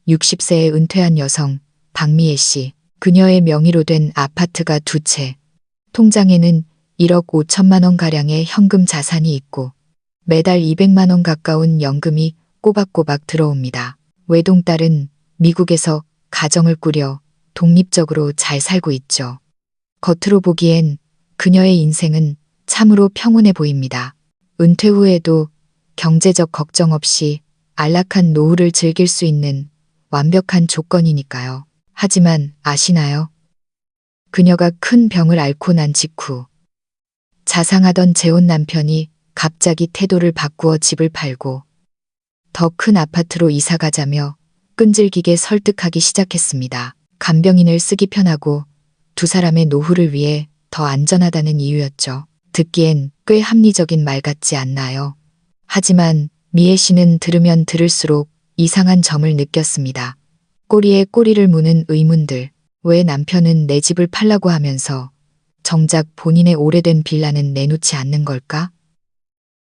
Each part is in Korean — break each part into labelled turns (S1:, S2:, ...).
S1: 60세에 은퇴한 여성 박미애 씨. 그녀의 명의로 된 아파트가 2채. 통장에는 1억 5천만 원 가량의 현금 자산이 있고 매달 200만 원 가까운 연금이 꼬박꼬박 들어옵니다. 외동딸은 미국에서 가정을 꾸려 독립적으로 잘 살고 있죠. 겉으로 보기엔 그녀의 인생은 참으로 평온해 보입니다. 은퇴 후에도 경제적 걱정 없이 안락한 노후를 즐길 수 있는 완벽한 조건이니까요. 하지만 아시나요? 그녀가 큰 병을 앓고 난 직후 자상하던 재혼 남편이 갑자기 태도를 바꾸어 집을 팔고 더 큰 아파트로 이사 가자며 끈질기게 설득하기 시작했습니다. 간병인을 쓰기 편하고 두 사람의 노후를 위해 더 안전하다는 이유였죠. 듣기엔 꽤 합리적인 말 같지 않나요? 하지만 미애 씨는 들으면 들을수록 이상한 점을 느꼈습니다. 꼬리에 꼬리를 무는 의문들. 왜 남편은 내 집을 팔라고 하면서 정작 본인의 오래된 빌라는 내놓지 않는 걸까?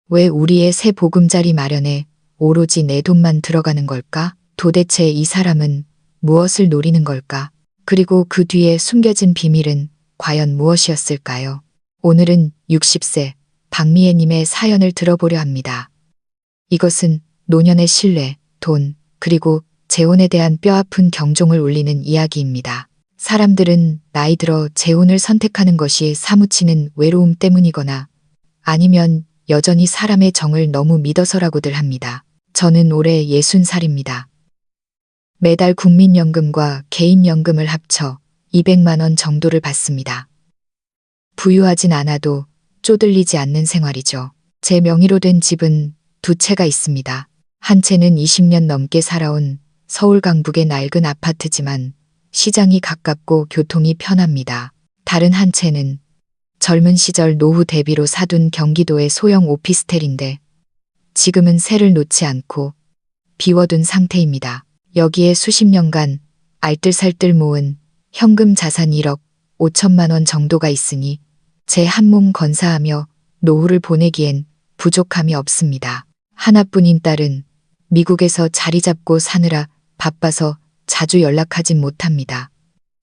S1: 왜 우리의 새 보금자리 마련에 오로지 내 돈만 들어가는 걸까? 도대체 이 사람은 무엇을 노리는 걸까? 그리고 그 뒤에 숨겨진 비밀은 과연 무엇이었을까요? 오늘은 60세 박미애님의 사연을 들어보려 합니다. 이것은 노년의 신뢰, 돈, 그리고 재혼에 대한 뼈아픈 경종을 울리는 이야기입니다. 사람들은 나이 들어 재혼을 선택하는 것이 사무치는 외로움 때문이거나 아니면 여전히 사람의 정을 너무 믿어서라고들 합니다. 저는 올해 60살입니다. 매달 국민연금과 개인연금을 합쳐 200만 원 정도를 받습니다. 부유하진 않아도 쪼들리지 않는 생활이죠. 제 명의로 된 집은 2채가 있습니다. 한 채는 20년 넘게 살아온 서울 강북의 낡은 아파트지만 시장이 가깝고 교통이 편합니다. 다른 한 채는 젊은 시절 노후 대비로 사둔 경기도의 소형 오피스텔인데 지금은 새를 놓지 않고 비워둔 상태입니다. 여기에 수십 년간 알뜰살뜰 모은 현금 자산 1억 5천만 원 정도가 있으니 제 한몸 건사하며 노후를 보내기엔 부족함이 없습니다. 하나뿐인 딸은 미국에서 자리 잡고 사느라 바빠서 자주 연락하진 못합니다.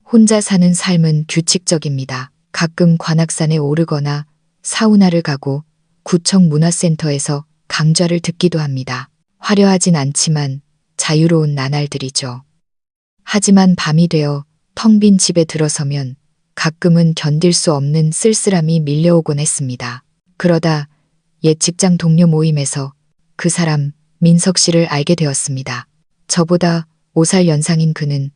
S1: 혼자 사는 삶은 규칙적입니다. 가끔 관악산에 오르거나 사우나를 가고 구청 문화센터에서 강좌를 듣기도 합니다. 화려하진 않지만 자유로운 나날들이죠. 하지만 밤이 되어 텅 빈 집에 들어서면 가끔은 견딜 수 없는 쓸쓸함이 밀려오곤 했습니다. 그러다 옛 직장 동료 모임에서 그 사람 민석 씨를 알게 되었습니다. 저보다 5살 연상인 그는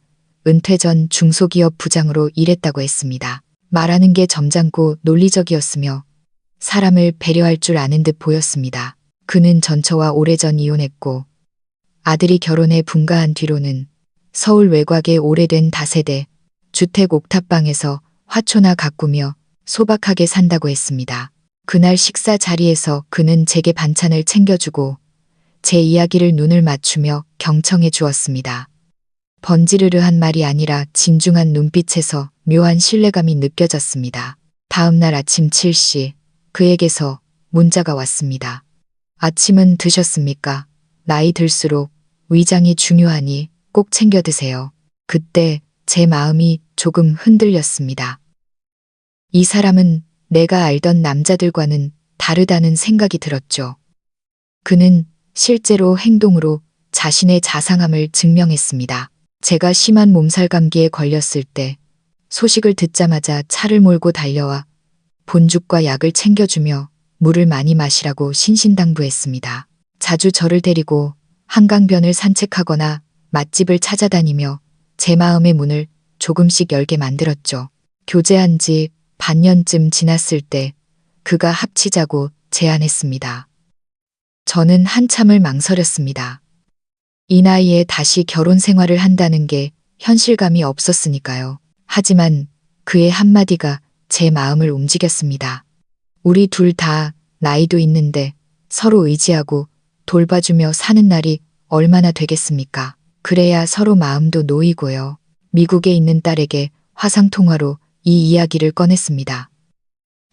S1: 은퇴 전 중소기업 부장으로 일했다고 했습니다. 말하는 게 점잖고 논리적이었으며 사람을 배려할 줄 아는 듯 보였습니다. 그는 전처와 오래전 이혼했고 아들이 결혼해 분가한 뒤로는 서울 외곽의 오래된 다세대 주택 옥탑방에서 화초나 가꾸며 소박하게 산다고 했습니다. 그날 식사 자리에서 그는 제게 반찬을 챙겨주고 제 이야기를 눈을 맞추며 경청해 주었습니다. 번지르르한 말이 아니라 진중한 눈빛에서 묘한 신뢰감이 느껴졌습니다. 다음 날 아침 7시 그에게서 문자가 왔습니다. 아침은 드셨습니까? 나이 들수록 위장이 중요하니 꼭 챙겨 드세요. 그때 제 마음이 조금 흔들렸습니다. 이 사람은 내가 알던 남자들과는 다르다는 생각이 들었죠. 그는 실제로 행동으로 자신의 자상함을 증명했습니다. 제가 심한 몸살 감기에 걸렸을 때 소식을 듣자마자 차를 몰고 달려와 본죽과 약을 챙겨주며 물을 많이 마시라고 신신당부했습니다. 자주 저를 데리고 한강변을 산책하거나 맛집을 찾아다니며 제 마음의 문을 조금씩 열게 만들었죠. 교제한 지 반년쯤 지났을 때 그가 합치자고 제안했습니다. 저는 한참을 망설였습니다. 이 나이에 다시 결혼 생활을 한다는 게 현실감이 없었으니까요. 하지만 그의 한마디가 제 마음을 움직였습니다. 우리 둘 다 나이도 있는데 서로 의지하고 돌봐주며 사는 날이 얼마나 되겠습니까? 그래야 서로 마음도 놓이고요. 미국에 있는 딸에게 화상통화로 이 이야기를 꺼냈습니다.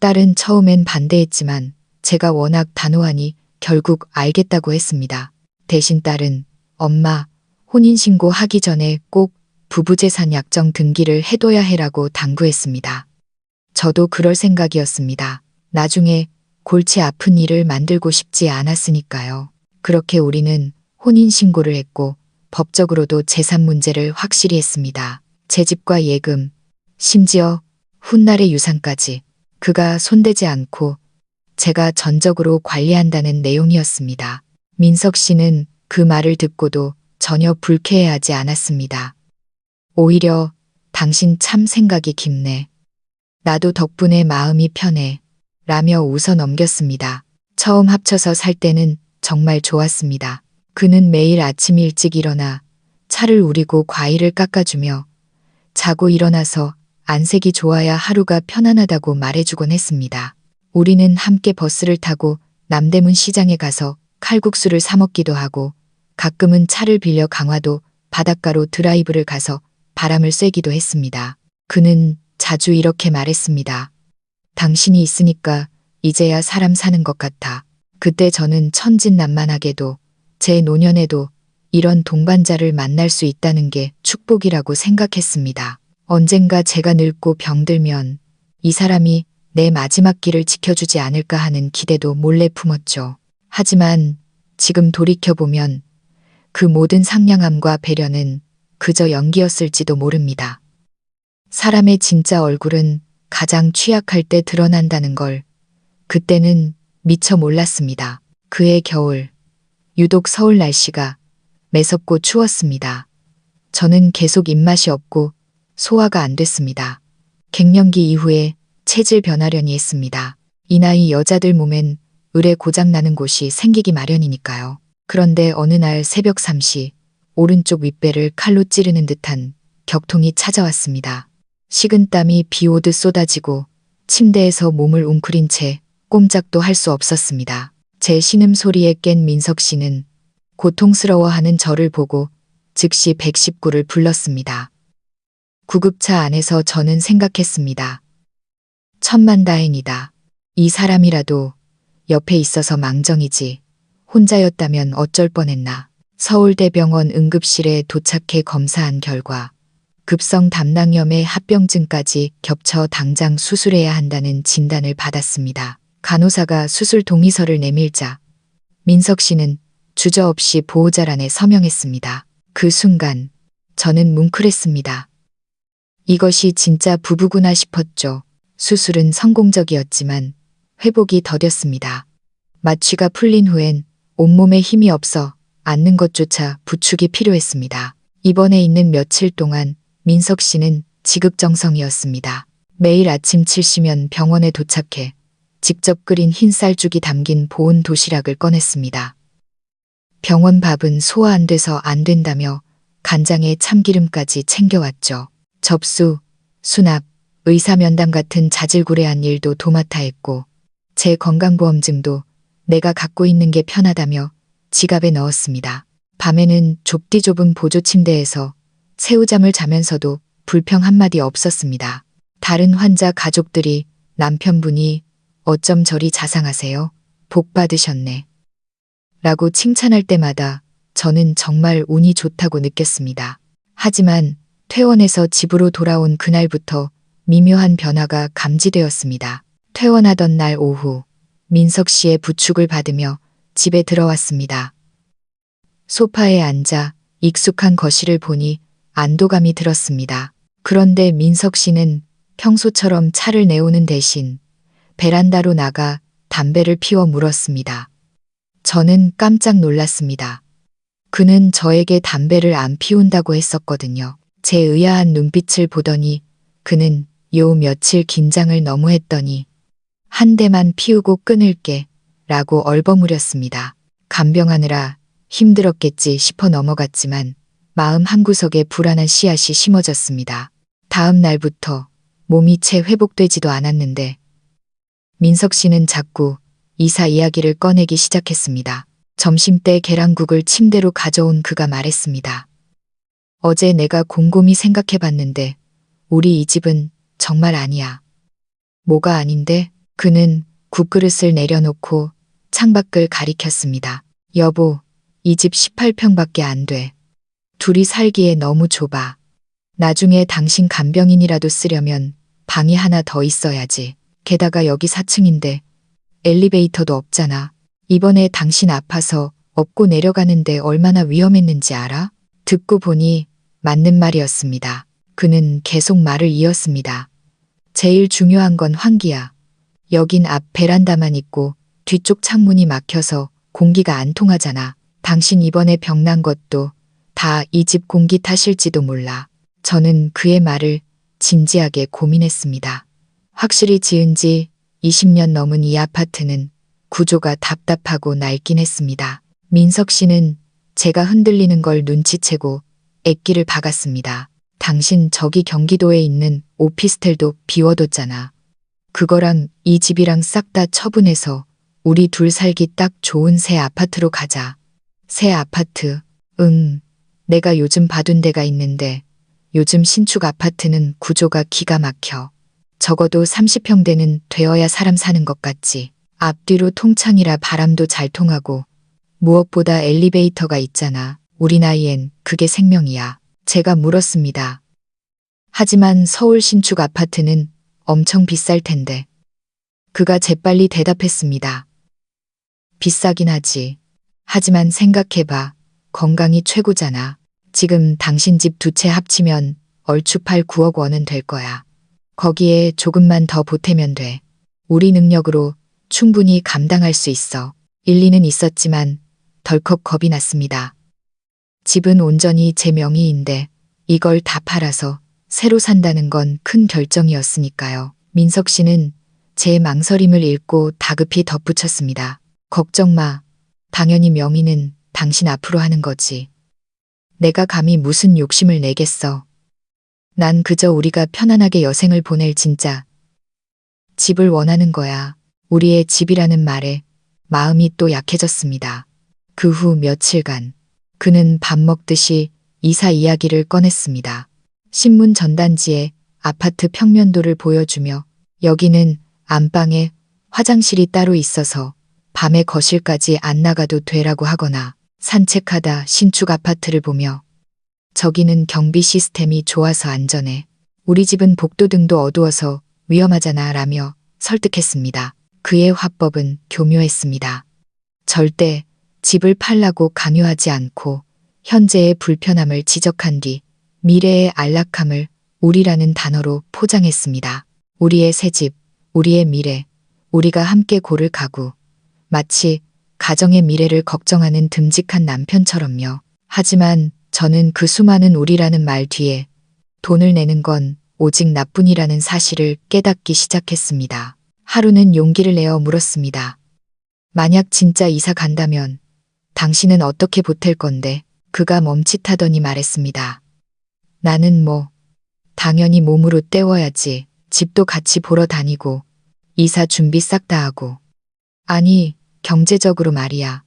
S1: 딸은 처음엔 반대했지만 제가 워낙 단호하니 결국 알겠다고 했습니다. 대신 딸은 엄마, 혼인신고 하기 전에 꼭 부부재산 약정 등기를 해둬야 해라고 당부했습니다. 저도 그럴 생각이었습니다. 나중에 골치 아픈 일을 만들고 싶지 않았으니까요. 그렇게 우리는 혼인신고를 했고 법적으로도 재산 문제를 확실히 했습니다. 제 집과 예금, 심지어 훗날의 유산까지 그가 손대지 않고 제가 전적으로 관리한다는 내용이었습니다. 민석 씨는 그 말을 듣고도 전혀 불쾌해하지 않았습니다. 오히려 당신 참 생각이 깊네. 나도 덕분에 마음이 편해. 라며 웃어 넘겼습니다. 처음 합쳐서 살 때는 정말 좋았습니다. 그는 매일 아침 일찍 일어나 차를 우리고 과일을 깎아주며 자고 일어나서 안색이 좋아야 하루가 편안하다고 말해주곤 했습니다. 우리는 함께 버스를 타고 남대문 시장에 가서 칼국수를 사 먹기도 하고 가끔은 차를 빌려 강화도 바닷가로 드라이브를 가서 바람을 쐬기도 했습니다. 그는 자주 이렇게 말했습니다. 당신이 있으니까 이제야 사람 사는 것 같아. 그때 저는 천진난만하게도 제 노년에도 이런 동반자를 만날 수 있다는 게 축복이라고 생각했습니다. 언젠가 제가 늙고 병들면 이 사람이 내 마지막 길을 지켜주지 않을까 하는 기대도 몰래 품었죠. 하지만 지금 돌이켜보면 그 모든 상냥함과 배려는 그저 연기였을지도 모릅니다. 사람의 진짜 얼굴은 가장 취약할 때 드러난다는 걸 그때는 미처 몰랐습니다. 그해 겨울, 유독 서울 날씨가 매섭고 추웠습니다. 저는 계속 입맛이 없고 소화가 안 됐습니다. 갱년기 이후에 체질 변화련이 했습니다. 이 나이 여자들 몸엔 의뢰 고장나는 곳이 생기기 마련이니까요. 그런데 어느 날 새벽 3시 오른쪽 윗배를 칼로 찌르는 듯한 격통이 찾아왔습니다. 식은땀이 비 오듯 쏟아지고 침대에서 몸을 웅크린 채 꼼짝도 할 수 없었습니다. 제 신음소리에 깬 민석 씨는 고통스러워하는 저를 보고 즉시 119를 불렀습니다. 구급차 안에서 저는 생각했습니다. 천만다행이다. 이 사람이라도 옆에 있어서 망정이지. 혼자였다면 어쩔 뻔했나. 서울대병원 응급실에 도착해 검사한 결과 급성 담낭염의 합병증까지 겹쳐 당장 수술해야 한다는 진단을 받았습니다. 간호사가 수술 동의서를 내밀자 민석 씨는 주저없이 보호자란에 서명했습니다. 그 순간 저는 뭉클했습니다. 이것이 진짜 부부구나 싶었죠. 수술은 성공적이었지만 회복이 더뎠습니다. 마취가 풀린 후엔 온몸에 힘이 없어 앉는 것조차 부축이 필요했습니다. 입원해 있는 며칠 동안 민석 씨는 지극정성이었습니다. 매일 아침 7시면 병원에 도착해 직접 끓인 흰 쌀죽이 담긴 보온 도시락을 꺼냈습니다. 병원 밥은 소화 안 돼서 안 된다며 간장에 참기름까지 챙겨왔죠. 접수, 수납, 의사면담 같은 자질구레한 일도 도맡아 했고 제 건강보험증도 내가 갖고 있는 게 편하다며 지갑에 넣었습니다. 밤에는 좁디 좁은 보조침대에서 새우잠을 자면서도 불평 한마디 없었습니다. 다른 환자 가족들이 남편분이 어쩜 저리 자상하세요? 복 받으셨네. 라고 칭찬할 때마다 저는 정말 운이 좋다고 느꼈습니다. 하지만 퇴원해서 집으로 돌아온 그날부터 미묘한 변화가 감지되었습니다. 퇴원하던 날 오후 민석 씨의 부축을 받으며 집에 들어왔습니다. 소파에 앉아 익숙한 거실을 보니 안도감이 들었습니다. 그런데 민석 씨는 평소처럼 차를 내오는 대신 베란다로 나가 담배를 피워 물었습니다. 저는 깜짝 놀랐습니다. 그는 저에게 담배를 안 피운다고 했었거든요. 제 의아한 눈빛을 보더니 그는 요 며칠 긴장을 너무 했더니 한 대만 피우고 끊을게 라고 얼버무렸습니다. 간병하느라 힘들었겠지 싶어 넘어갔지만 마음 한구석에 불안한 씨앗이 심어졌습니다. 다음 날부터 몸이 채 회복되지도 않았는데 민석 씨는 자꾸 이사 이야기를 꺼내기 시작했습니다. 점심때 계란국을 침대로 가져온 그가 말했습니다. 어제 내가 곰곰이 생각해봤는데 우리 이 집은 정말 아니야. 뭐가 아닌데? 그는 국그릇을 내려놓고 창밖을 가리켰습니다. 여보, 이 집 18평밖에 안 돼. 둘이 살기에 너무 좁아. 나중에 당신 간병인이라도 쓰려면 방이 하나 더 있어야지. 게다가 여기 4층인데 엘리베이터도 없잖아. 이번에 당신 아파서 업고 내려가는데 얼마나 위험했는지 알아? 듣고 보니 맞는 말이었습니다. 그는 계속 말을 이었습니다. 제일 중요한 건 환기야. 여긴 앞 베란다만 있고 뒤쪽 창문이 막혀서 공기가 안 통하잖아. 당신 이번에 병난 것도 다 이 집 공기 탓일지도 몰라. 저는 그의 말을 진지하게 고민했습니다. 확실히 지은 지 20년 넘은 이 아파트는 구조가 답답하고 낡긴 했습니다. 민석 씨는 제가 흔들리는 걸 눈치채고 애기를 박았습니다. 당신 저기 경기도에 있는 오피스텔도 비워뒀잖아. 그거랑 이 집이랑 싹 다 처분해서 우리 둘 살기 딱 좋은 새 아파트로 가자. 새 아파트, 응. 내가 요즘 봐둔 데가 있는데 요즘 신축 아파트는 구조가 기가 막혀. 적어도 30평대는 되어야 사람 사는 것 같지. 앞뒤로 통창이라 바람도 잘 통하고 무엇보다 엘리베이터가 있잖아. 우리 나이엔 그게 생명이야. 제가 물었습니다. 하지만 서울 신축 아파트는 엄청 비쌀 텐데. 그가 재빨리 대답했습니다. 비싸긴 하지. 하지만 생각해봐. 건강이 최고잖아. 지금 당신 집 두 채 합치면 얼추 8, 9억 원은 될 거야. 거기에 조금만 더 보태면 돼. 우리 능력으로 충분히 감당할 수 있어. 일리는 있었지만 덜컥 겁이 났습니다. 집은 온전히 제 명의인데 이걸 다 팔아서 새로 산다는 건 큰 결정이었으니까요. 민석 씨는 제 망설임을 읽고 다급히 덧붙였습니다. 걱정 마. 당연히 명의는 당신 앞으로 하는 거지. 내가 감히 무슨 욕심을 내겠어. 난 그저 우리가 편안하게 여생을 보낼 진짜 집을 원하는 거야. 우리의 집이라는 말에 마음이 또 약해졌습니다. 그 후 며칠간 그는 밥 먹듯이 이사 이야기를 꺼냈습니다. 신문 전단지에 아파트 평면도를 보여주며 여기는 안방에 화장실이 따로 있어서 밤에 거실까지 안 나가도 되라고 하거나 산책하다 신축 아파트를 보며 저기는 경비 시스템이 좋아서 안전해. 우리 집은 복도등도 어두워서 위험하잖아 라며 설득했습니다. 그의 화법은 교묘했습니다. 절대 집을 팔라고 강요하지 않고 현재의 불편함을 지적한 뒤 미래의 안락함을 우리라는 단어로 포장했습니다. 우리의 새 집, 우리의 미래, 우리가 함께 고를 가구. 마치 가정의 미래를 걱정하는 듬직한 남편처럼요. 하지만 저는 그 수많은 우리라는 말 뒤에 돈을 내는 건 오직 나뿐이라는 사실을 깨닫기 시작했습니다. 하루는 용기를 내어 물었습니다. 만약 진짜 이사 간다면 당신은 어떻게 보탤 건데? 그가 멈칫하더니 말했습니다. 나는 당연히 몸으로 때워야지. 집도 같이 보러 다니고 이사 준비 싹 다 하고. 아니, 경제적으로 말이야.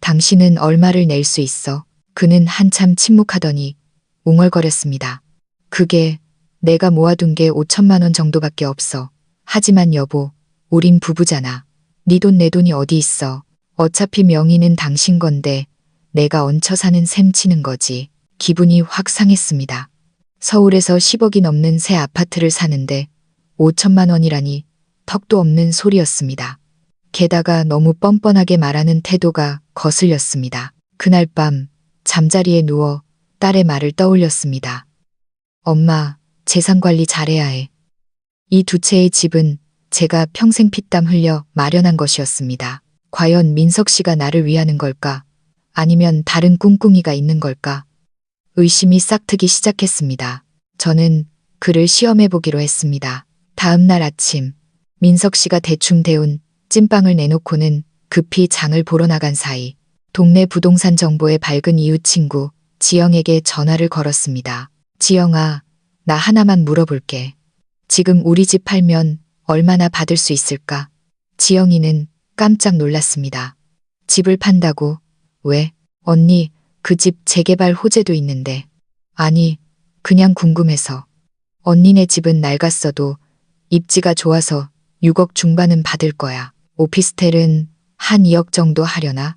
S1: 당신은 얼마를 낼 수 있어? 그는 한참 침묵하더니 웅얼거렸습니다. 그게 내가 모아둔 게 5천만 원 정도밖에 없어. 하지만 여보, 우린 부부잖아. 네 돈 내 돈이 어디 있어. 어차피 명의는 당신 건데 내가 얹혀 사는 셈 치는 거지. 기분이 확 상했습니다. 서울에서 10억이 넘는 새 아파트를 사는데 5천만 원이라니 턱도 없는 소리였습니다. 게다가 너무 뻔뻔하게 말하는 태도가 거슬렸습니다. 그날 밤 잠자리에 누워 딸의 말을 떠올렸습니다. 엄마, 재산 관리 잘해야 해. 이 두 채의 집은 제가 평생 피땀 흘려 마련한 것이었습니다. 과연 민석 씨가 나를 위하는 걸까? 아니면 다른 꿍꿍이가 있는 걸까? 의심이 싹트기 시작했습니다. 저는 그를 시험해 보기로 했습니다. 다음 날 아침, 민석 씨가 대충 데운 찐빵을 내놓고는 급히 장을 보러 나간 사이 동네 부동산 정보에 밝은 이웃 친구 지영에게 전화를 걸었습니다. 지영아, 나 하나만 물어볼게. 지금 우리 집 팔면 얼마나 받을 수 있을까? 지영이는 깜짝 놀랐습니다. 집을 판다고? 왜? 언니, 그 집 재개발 호재도 있는데. 아니, 그냥 궁금해서. 언니네 집은 낡았어도 입지가 좋아서 6억 중반은 받을 거야. 오피스텔은 한 2억 정도 하려나?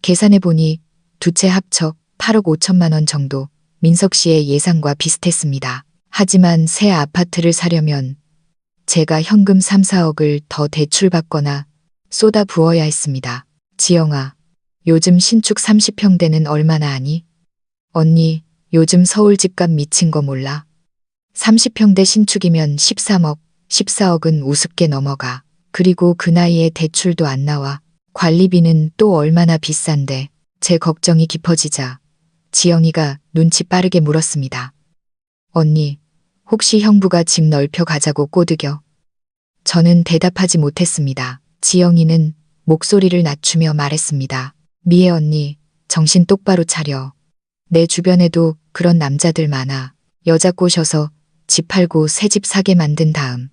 S1: 계산해보니 두 채 합쳐 8억 5천만 원 정도, 민석 씨의 예상과 비슷했습니다. 하지만 새 아파트를 사려면 제가 현금 3, 4억을 더 대출받거나 쏟아 부어야 했습니다. 지영아, 요즘 신축 30평대는 얼마나 하니? 언니, 요즘 서울 집값 미친 거 몰라? 30평대 신축이면 13억, 14억은 우습게 넘어가. 그리고 그 나이에 대출도 안 나와. 관리비는 또 얼마나 비싼데. 제 걱정이 깊어지자 지영이가 눈치 빠르게 물었습니다. 언니, 혹시 형부가 집 넓혀 가자고 꼬드겨? 저는 대답하지 못했습니다. 지영이는 목소리를 낮추며 말했습니다. 미애 언니, 정신 똑바로 차려. 내 주변에도 그런 남자들 많아. 여자 꼬셔서 집 팔고 새 집 사게 만든 다음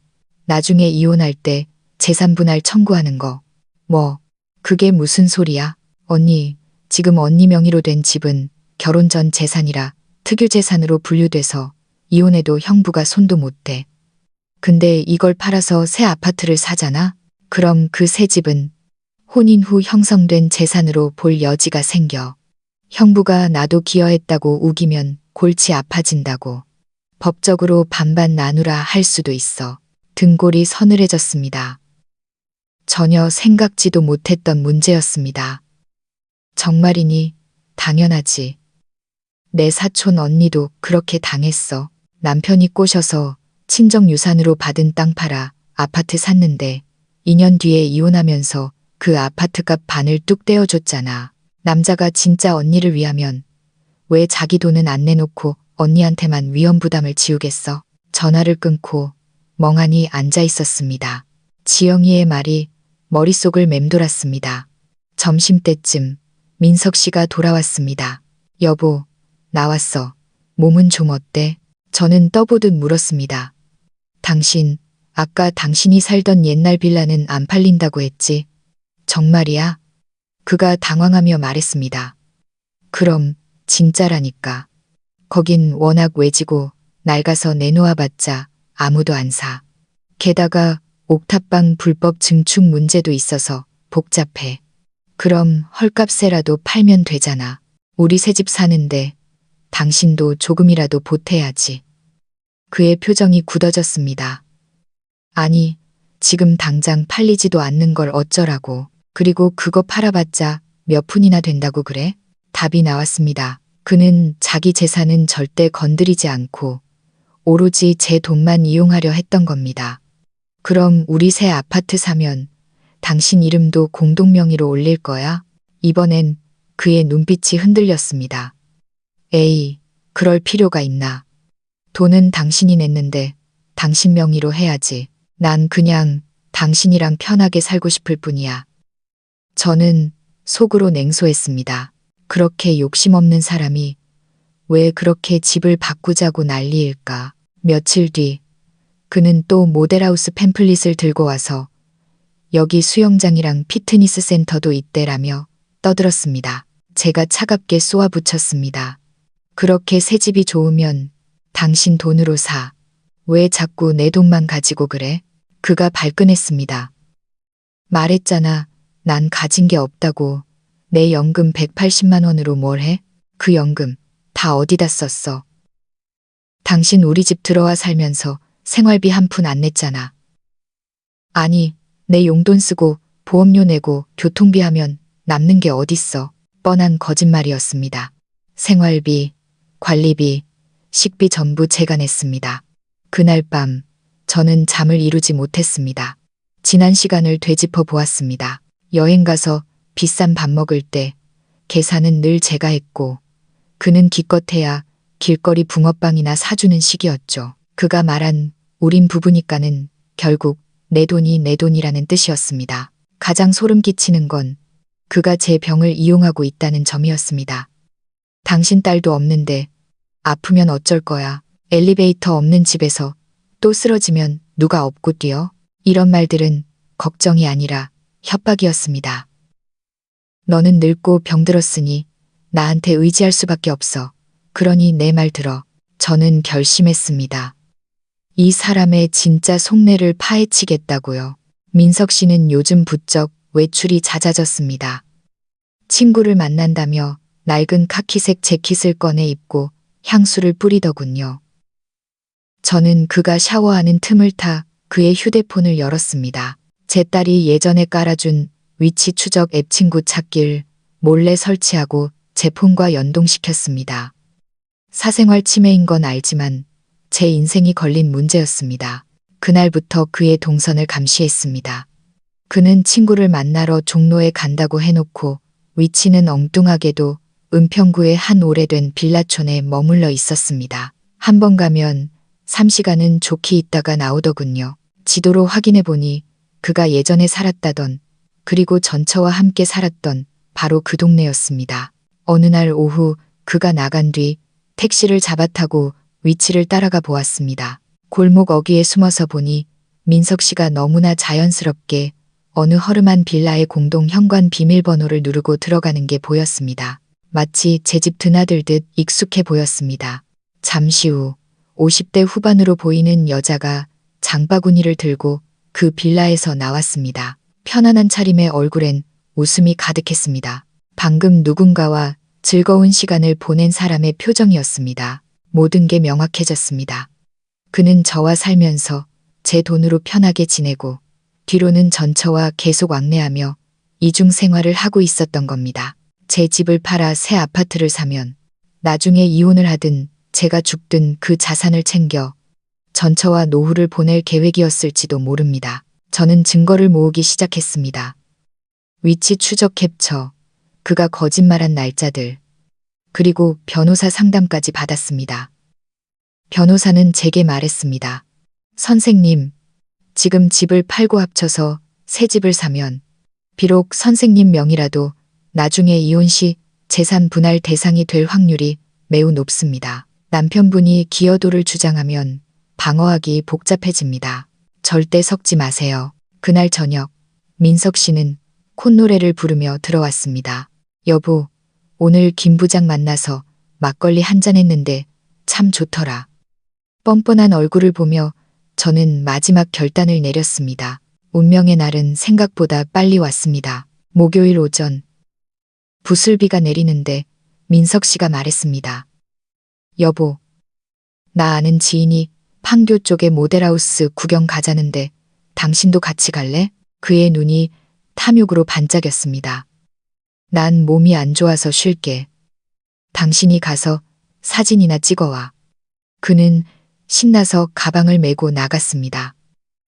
S1: 나중에 이혼할 때 재산 분할 청구하는 거. 뭐, 그게 무슨 소리야? 언니, 지금 언니 명의로 된 집은 결혼 전 재산이라 특유재산으로 분류돼서 이혼해도 형부가 손도 못 대. 근데 이걸 팔아서 새 아파트를 사잖아? 그럼 그 새 집은 혼인 후 형성된 재산으로 볼 여지가 생겨. 형부가 나도 기여했다고 우기면 골치 아파진다고. 법적으로 반반 나누라 할 수도 있어. 등골이 서늘해졌습니다. 전혀 생각지도 못했던 문제였습니다. 정말이니? 당연하지. 내 사촌 언니도 그렇게 당했어. 남편이 꼬셔서 친정 유산으로 받은 땅 팔아 아파트 샀는데 2년 뒤에 이혼하면서 그 아파트값 반을 뚝 떼어줬잖아. 남자가 진짜 언니를 위하면 왜 자기 돈은 안 내놓고 언니한테만 위험 부담을 지우겠어? 전화를 끊고 멍하니 앉아 있었습니다. 지영이의 말이 머릿속을 맴돌았습니다. 점심때쯤 민석 씨가 돌아왔습니다. 여보, 나왔어. 몸은 좀 어때? 저는 떠보듯 물었습니다. 당신, 아까 당신이 살던 옛날 빌라는 안 팔린다고 했지? 정말이야? 그가 당황하며 말했습니다. 그럼, 진짜라니까. 거긴 워낙 외지고 낡아서 내놓아봤자 아무도 안 사. 게다가 옥탑방 불법 증축 문제도 있어서 복잡해. 그럼 헐값에라도 팔면 되잖아. 우리 새집 사는데 당신도 조금이라도 보태야지. 그의 표정이 굳어졌습니다. 아니, 지금 당장 팔리지도 않는 걸 어쩌라고. 그리고 그거 팔아봤자 몇 푼이나 된다고 그래? 답이 나왔습니다. 그는 자기 재산은 절대 건드리지 않고 오로지 제 돈만 이용하려 했던 겁니다. 그럼 우리 새 아파트 사면 당신 이름도 공동명의로 올릴 거야? 이번엔 그의 눈빛이 흔들렸습니다. 에이, 그럴 필요가 있나. 돈은 당신이 냈는데 당신 명의로 해야지. 난 그냥 당신이랑 편하게 살고 싶을 뿐이야. 저는 속으로 냉소했습니다. 그렇게 욕심 없는 사람이 왜 그렇게 집을 바꾸자고 난리일까. 며칠 뒤 그는 또 모델하우스 팸플릿을 들고 와서 여기 수영장이랑 피트니스 센터도 있대라며 떠들었습니다. 제가 차갑게 쏘아붙였습니다. 그렇게 새 집이 좋으면 당신 돈으로 사. 왜 자꾸 내 돈만 가지고 그래? 그가 발끈했습니다. 말했잖아. 난 가진 게 없다고. 내 연금 180만 원으로 뭘 해? 그 연금 다 어디다 썼어? 당신 우리 집 들어와 살면서 생활비 한 푼 안 냈잖아. 아니, 내 용돈 쓰고 보험료 내고 교통비 하면 남는 게 어딨어. 뻔한 거짓말이었습니다. 생활비, 관리비, 식비 전부 제가 냈습니다. 그날 밤 저는 잠을 이루지 못했습니다. 지난 시간을 되짚어 보았습니다. 여행 가서 비싼 밥 먹을 때 계산은 늘 제가 했고 그는 기껏해야 길거리 붕어빵이나 사주는 식이었죠. 그가 말한 우린 부부니까는 결국 내 돈이 내 돈이라는 뜻이었습니다. 가장 소름 끼치는 건 그가 제 병을 이용하고 있다는 점이었습니다. 당신 딸도 없는데 아프면 어쩔 거야. 엘리베이터 없는 집에서 또 쓰러지면 누가 업고 뛰어? 이런 말들은 걱정이 아니라 협박이었습니다. 너는 늙고 병들었으니 나한테 의지할 수밖에 없어. 그러니 내 말 들어. 저는 결심했습니다. 이 사람의 진짜 속내를 파헤치겠다고요. 민석 씨는 요즘 부쩍 외출이 잦아졌습니다. 친구를 만난다며 낡은 카키색 재킷을 꺼내 입고 향수를 뿌리더군요. 저는 그가 샤워하는 틈을 타 그의 휴대폰을 열었습니다. 제 딸이 예전에 깔아준 위치 추적 앱 친구 찾기를 몰래 설치하고 제 폰과 연동시켰습니다. 사생활 침해인 건 알지만 제 인생이 걸린 문제였습니다. 그날부터 그의 동선을 감시했습니다. 그는 친구를 만나러 종로에 간다고 해놓고 위치는 엉뚱하게도 은평구의 한 오래된 빌라촌에 머물러 있었습니다. 한 번 가면 3시간은 좋게 있다가 나오더군요. 지도로 확인해 보니 그가 예전에 살았다던, 그리고 전처와 함께 살았던 바로 그 동네였습니다. 어느 날 오후 그가 나간 뒤 택시를 잡아타고 위치를 따라가 보았습니다. 골목 어귀에 숨어서 보니 민석 씨가 너무나 자연스럽게 어느 허름한 빌라의 공동 현관 비밀번호를 누르고 들어가는 게 보였습니다. 마치 제 집 드나들듯 익숙해 보였습니다. 잠시 후 50대 후반으로 보이는 여자가 장바구니를 들고 그 빌라에서 나왔습니다. 편안한 차림의 얼굴엔 웃음이 가득했습니다. 방금 누군가와 즐거운 시간을 보낸 사람의 표정이었습니다. 모든 게 명확해졌습니다. 그는 저와 살면서 제 돈으로 편하게 지내고 뒤로는 전처와 계속 왕래하며 이중 생활을 하고 있었던 겁니다. 제 집을 팔아 새 아파트를 사면 나중에 이혼을 하든 제가 죽든 그 자산을 챙겨 전처와 노후를 보낼 계획이었을지도 모릅니다. 저는 증거를 모으기 시작했습니다. 위치 추적 캡처, 그가 거짓말한 날짜들, 그리고 변호사 상담까지 받았습니다. 변호사는 제게 말했습니다. 선생님, 지금 집을 팔고 합쳐서 새 집을 사면 비록 선생님 명의라도 나중에 이혼 시 재산 분할 대상이 될 확률이 매우 높습니다. 남편분이 기여도를 주장하면 방어하기 복잡해집니다. 절대 섞지 마세요. 그날 저녁 민석 씨는 콧노래를 부르며 들어왔습니다. 여보, 오늘 김 부장 만나서 막걸리 한잔 했는데 참 좋더라. 뻔뻔한 얼굴을 보며 저는 마지막 결단을 내렸습니다. 운명의 날은 생각보다 빨리 왔습니다. 목요일 오전 부슬비가 내리는데 민석 씨가 말했습니다. 여보, 나 아는 지인이 판교 쪽에 모델하우스 구경 가자는데 당신도 같이 갈래? 그의 눈이 탐욕으로 반짝였습니다. 난 몸이 안 좋아서 쉴게. 당신이 가서 사진이나 찍어와. 그는 신나서 가방을 메고 나갔습니다.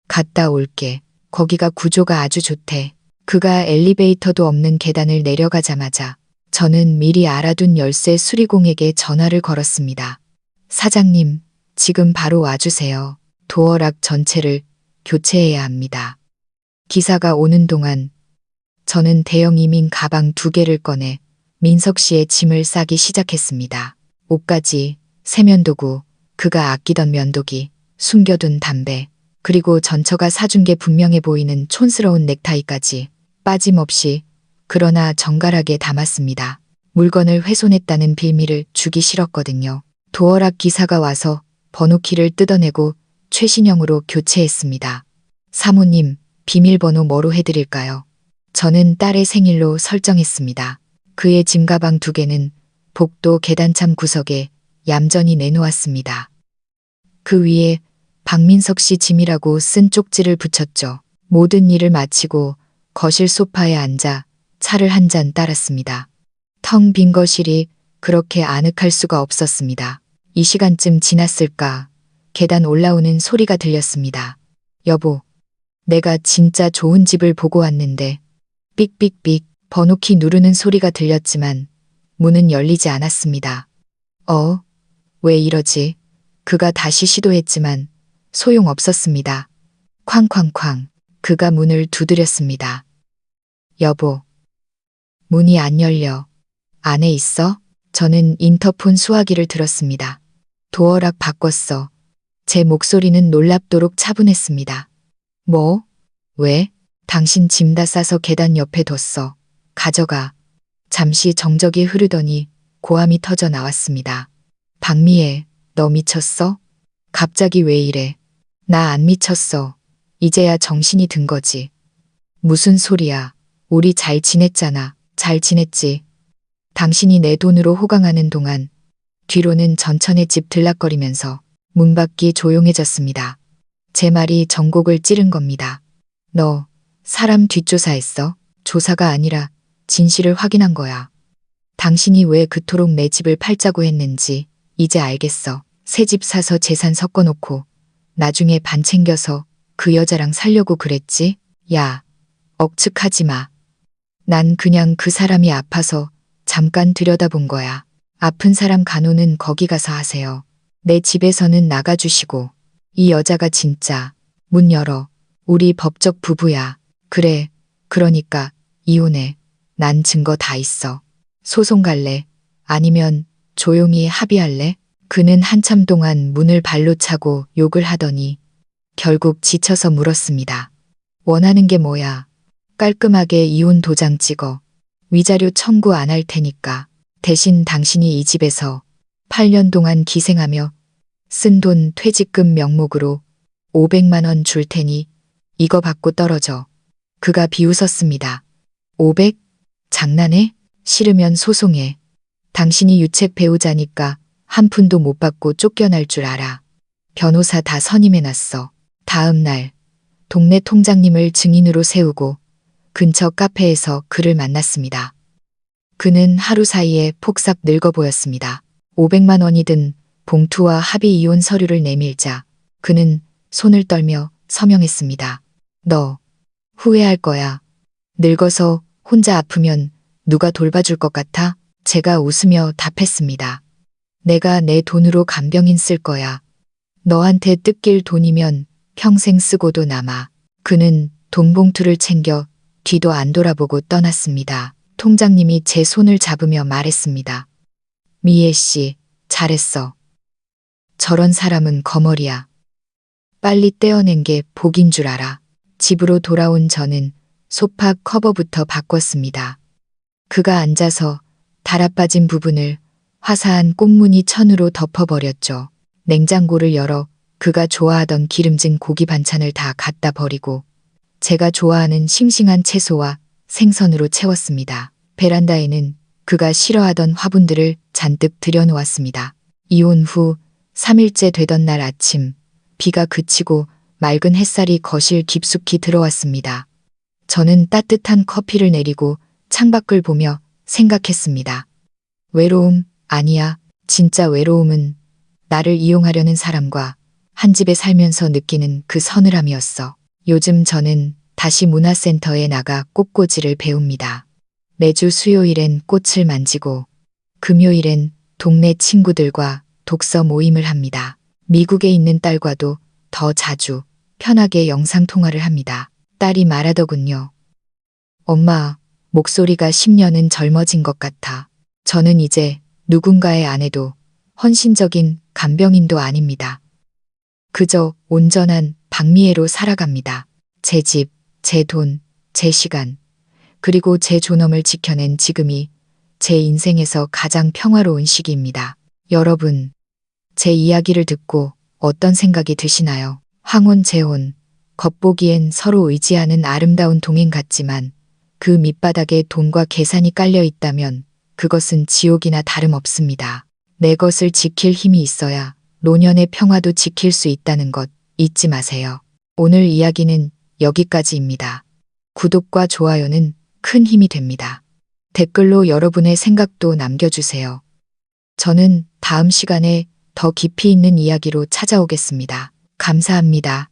S1: 갔다 올게. 거기가 구조가 아주 좋대. 그가 엘리베이터도 없는 계단을 내려가자마자 저는 미리 알아둔 열쇠 수리공에게 전화를 걸었습니다. 사장님, 지금 바로 와주세요. 도어락 전체를 교체해야 합니다. 기사가 오는 동안 저는 대형 이민 가방 2개를 꺼내 민석 씨의 짐을 싸기 시작했습니다. 옷가지, 세면도구, 그가 아끼던 면도기, 숨겨둔 담배, 그리고 전처가 사준 게 분명해 보이는 촌스러운 넥타이까지 빠짐없이 그러나 정갈하게 담았습니다. 물건을 훼손했다는 빌미를 주기 싫었거든요. 도어락 기사가 와서 번호키를 뜯어내고 최신형으로 교체했습니다. 사모님, 비밀번호 뭐로 해드릴까요? 저는 딸의 생일로 설정했습니다. 그의 짐가방 2개는 복도 계단참 구석에 얌전히 내놓았습니다. 그 위에 박민석 씨 짐이라고 쓴 쪽지를 붙였죠. 모든 일을 마치고 거실 소파에 앉아 차를 한 잔 따랐습니다. 텅 빈 거실이 그렇게 아늑할 수가 없었습니다. 이 시간쯤 지났을까 계단 올라오는 소리가 들렸습니다. 여보, 내가 진짜 좋은 집을 보고 왔는데. 삑삑삑 번호키 누르는 소리가 들렸지만 문은 열리지 않았습니다. 왜 이러지? 그가 다시 시도했지만 소용없었습니다. 쾅쾅쾅 그가 문을 두드렸습니다. 여보, 문이 안 열려. 안에 있어? 저는 인터폰 수화기를 들었습니다. 도어락 바꿨어. 제 목소리는 놀랍도록 차분했습니다. 뭐? 왜? 당신 짐 다 싸서 계단 옆에 뒀어. 가져가. 잠시 정적이 흐르더니 고함이 터져 나왔습니다. 박미애, 너 미쳤어? 갑자기 왜 이래? 나 안 미쳤어. 이제야 정신이 든 거지. 무슨 소리야. 우리 잘 지냈잖아. 잘 지냈지. 당신이 내 돈으로 호강하는 동안 뒤로는 전천의 집 들락거리면서 문 밖이 조용해졌습니다. 제 말이 전곡을 찌른 겁니다. 너 사람 뒷조사했어? 조사가 아니라 진실을 확인한 거야. 당신이 왜 그토록 내 집을 팔자고 했는지 이제 알겠어. 새 집 사서 재산 섞어놓고 나중에 반 챙겨서 그 여자랑 살려고 그랬지? 야, 억측하지 마. 난 그냥 그 사람이 아파서 잠깐 들여다본 거야. 아픈 사람 간호는 거기 가서 하세요. 내 집에서는 나가주시고. 이 여자가 진짜 문 열어. 우리 법적 부부야. 그래, 그러니까 이혼해. 난 증거 다 있어. 소송 갈래? 아니면 조용히 합의할래? 그는 한참 동안 문을 발로 차고 욕을 하더니 결국 지쳐서 물었습니다. 원하는 게 뭐야? 깔끔하게 이혼 도장 찍어. 위자료 청구 안 할 테니까. 대신 당신이 이 집에서 8년 동안 기생하며 쓴 돈 퇴직금 명목으로 500만 원 줄 테니 이거 받고 떨어져. 그가 비웃었습니다. 500? 장난해? 싫으면 소송해. 당신이 유책 배우자니까 한 푼도 못 받고 쫓겨날 줄 알아. 변호사 다 선임해놨어. 다음 날 동네 통장님을 증인으로 세우고 근처 카페에서 그를 만났습니다. 그는 하루 사이에 폭삭 늙어 보였습니다. 500만 원이 든 봉투와 합의 이혼 서류를 내밀자 그는 손을 떨며 서명했습니다. 너 후회할 거야. 늙어서 혼자 아프면 누가 돌봐줄 것 같아? 제가 웃으며 답했습니다. 내가 내 돈으로 간병인 쓸 거야. 너한테 뜯길 돈이면 평생 쓰고도 남아. 그는 돈 봉투를 챙겨 뒤도 안 돌아보고 떠났습니다. 통장님이 제 손을 잡으며 말했습니다. 미애 씨, 잘했어. 저런 사람은 거머리야. 빨리 떼어낸 게 복인 줄 알아. 집으로 돌아온 저는 소파 커버부터 바꿨습니다. 그가 앉아서 달아빠진 부분을 화사한 꽃무늬 천으로 덮어버렸죠. 냉장고를 열어 그가 좋아하던 기름진 고기 반찬을 다 갖다 버리고 제가 좋아하는 싱싱한 채소와 생선으로 채웠습니다. 베란다에는 그가 싫어하던 화분들을 잔뜩 들여놓았습니다. 이혼 후 3일째 되던 날 아침 비가 그치고 맑은 햇살이 거실 깊숙이 들어왔습니다. 저는 따뜻한 커피를 내리고 창밖을 보며 생각했습니다. 외로움 아니야. 진짜 외로움은 나를 이용하려는 사람과 한 집에 살면서 느끼는 그 서늘함이었어. 요즘 저는 다시 문화센터에 나가 꽃꽂이를 배웁니다. 매주 수요일엔 꽃을 만지고 금요일엔 동네 친구들과 독서 모임을 합니다. 미국에 있는 딸과도 더 자주 편하게 영상통화를 합니다. 딸이 말하더군요. 엄마, 목소리가 10년은 젊어진 것 같아. 저는 이제 누군가의 아내도 헌신적인 간병인도 아닙니다. 그저 온전한 박미애로 살아갑니다. 제 집, 제 돈, 제 시간, 그리고 제 존엄을 지켜낸 지금이 제 인생에서 가장 평화로운 시기입니다. 여러분, 제 이야기를 듣고 어떤 생각이 드시나요? 황혼 재혼, 겉보기엔 서로 의지하는 아름다운 동행 같지만 그 밑바닥에 돈과 계산이 깔려 있다면 그것은 지옥이나 다름없습니다. 내 것을 지킬 힘이 있어야 노년의 평화도 지킬 수 있다는 것 잊지 마세요. 오늘 이야기는 여기까지입니다. 구독과 좋아요는 큰 힘이 됩니다. 댓글로 여러분의 생각도 남겨주세요. 저는 다음 시간에 더 깊이 있는 이야기로 찾아오겠습니다. 감사합니다.